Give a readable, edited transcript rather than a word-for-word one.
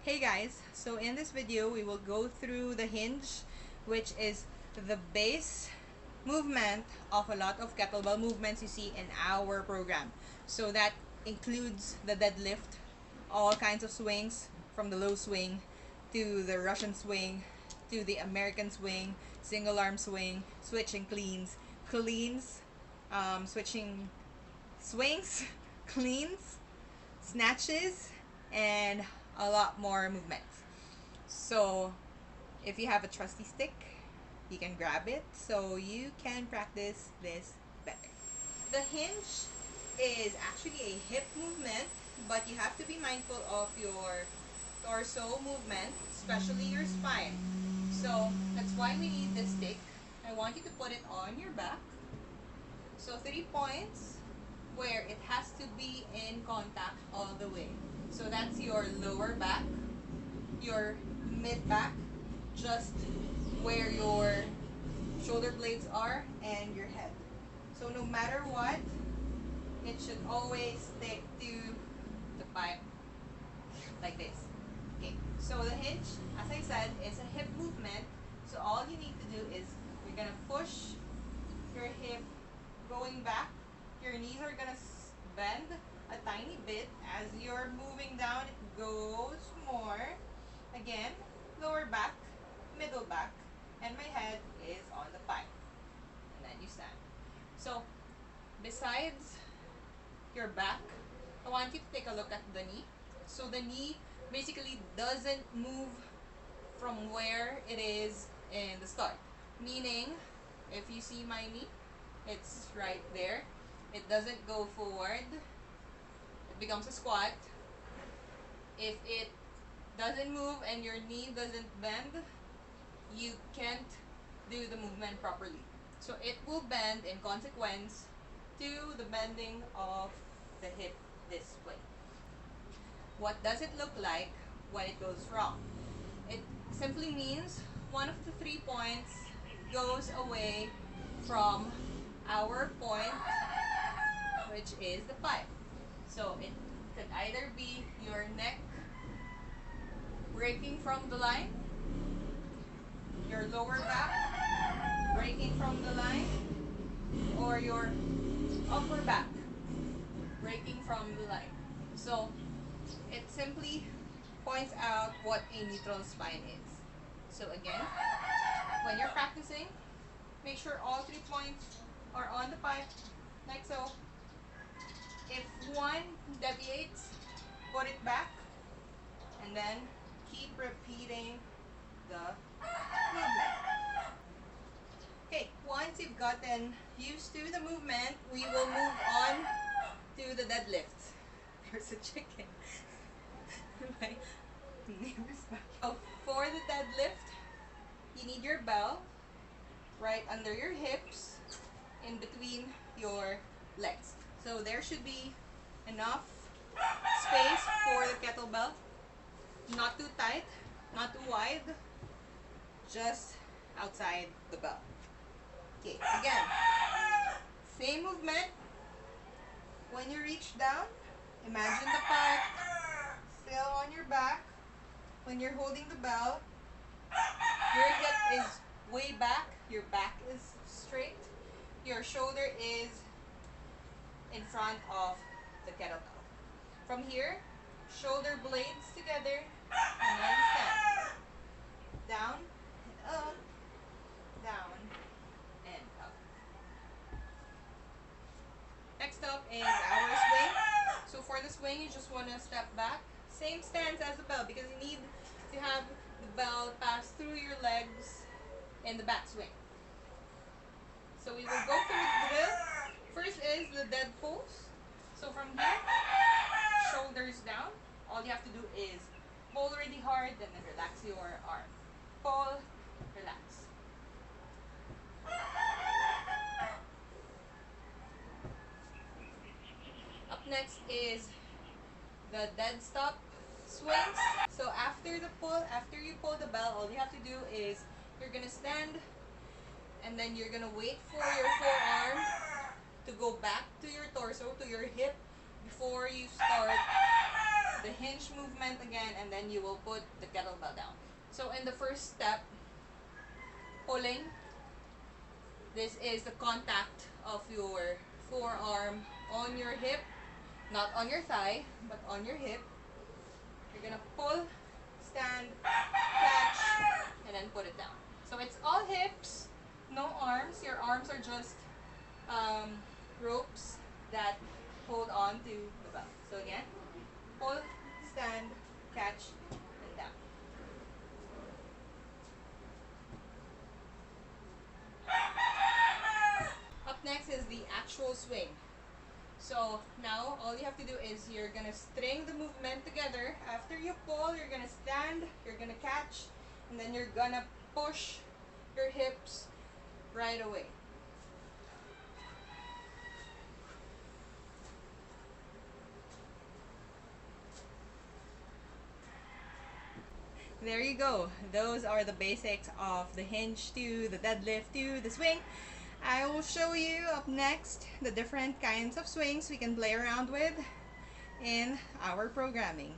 Hey guys, so in this video we will go through the hinge, which is the base movement of a lot of kettlebell movements you see in our program. So that includes the deadlift, all kinds of swings, from the low swing to the Russian swing to the American swing, single arm swing, switching cleans, switching swings, cleans, snatches, and a lot more movements. So if you have a trusty stick, you can grab it so you can practice this better. The hinge is actually a hip movement, but you have to be mindful of your torso movement, especially your spine. So that's why we need this stick. I want you to put it on your back. So 3 points where it has to be in contact all the way. So that's your lower back, your mid back, just where your shoulder blades are, and your head. So no matter what, it should always stick to the pipe like this. Okay, so the hinge, as I said, is a hip movement. So all you need to do is you're gonna push your hip going back. Your knees are gonna bend a tiny bit. As you're moving down, it goes more. Again, lower back, middle back, and my head is on the pipe. And then you stand. So besides your back, I want you to take a look at the knee. So the knee basically doesn't move from where it is in the start. Meaning, if you see my knee, it's right there. It doesn't go forward. It becomes a squat. If it doesn't move and your knee doesn't bend, you can't do the movement properly. So it will bend in consequence to the bending of the hip this way. What does it look like when it goes wrong? It simply means one of the 3 points goes away from our point, which is the pipe. So it could either be your neck breaking from the line, your lower back breaking from the line, or your upper back breaking from the line. So it simply points out what a neutral spine is. So again, when you're practicing, make sure all 3 points are on the pipe, like so. If one deviates, put it back, and then keep repeating the movement. Okay, once you've gotten used to the movement, we will move on to the deadlift. There's a chicken. My neighbor's back. So for the deadlift, you need your bell right under your hips, in between your legs. So there should be enough space for the kettlebell. Not too tight, not too wide, just outside the bell. Okay, again, same movement. When you reach down, imagine the pipe still on your back. When you're holding the bell, your hip is way back, your back is straight, your shoulder is in front of the kettlebell. From here, shoulder blades together, and then stand. Down and up, down and up. Next up is our swing. So for the swing, you just want to step back. Same stance as the bell, because you need to have the bell pass through your legs in the back swing. So we will go through the drill. First is the dead pose. So from here, shoulders down. All you have to do is pull really hard and then relax your arm. Pull, relax. Up next is the dead stop swings. So after you pull the bell, all you have to do is you're gonna stand, and then you're gonna wait for your forearm to go back to your torso, to your hip, before you start the hinge movement again, and then you will put the kettlebell down. So in the first step, pulling, this is the contact of your forearm on your hip, not on your thigh, but on your hip. You're gonna pull, stand, catch, and then put it down. So it's all hips, no arms. Your arms are just ropes that hold on to the belt. So again, pull, stand, catch, and down. Up next is the actual swing. So now all you have to do is you're gonna string the movement together. After you pull, you're gonna stand, you're gonna catch, and then you're gonna push your hips right away. There you go. Those are the basics of the hinge to the deadlift to the swing. I will show you up next the different kinds of swings we can play around with in our programming.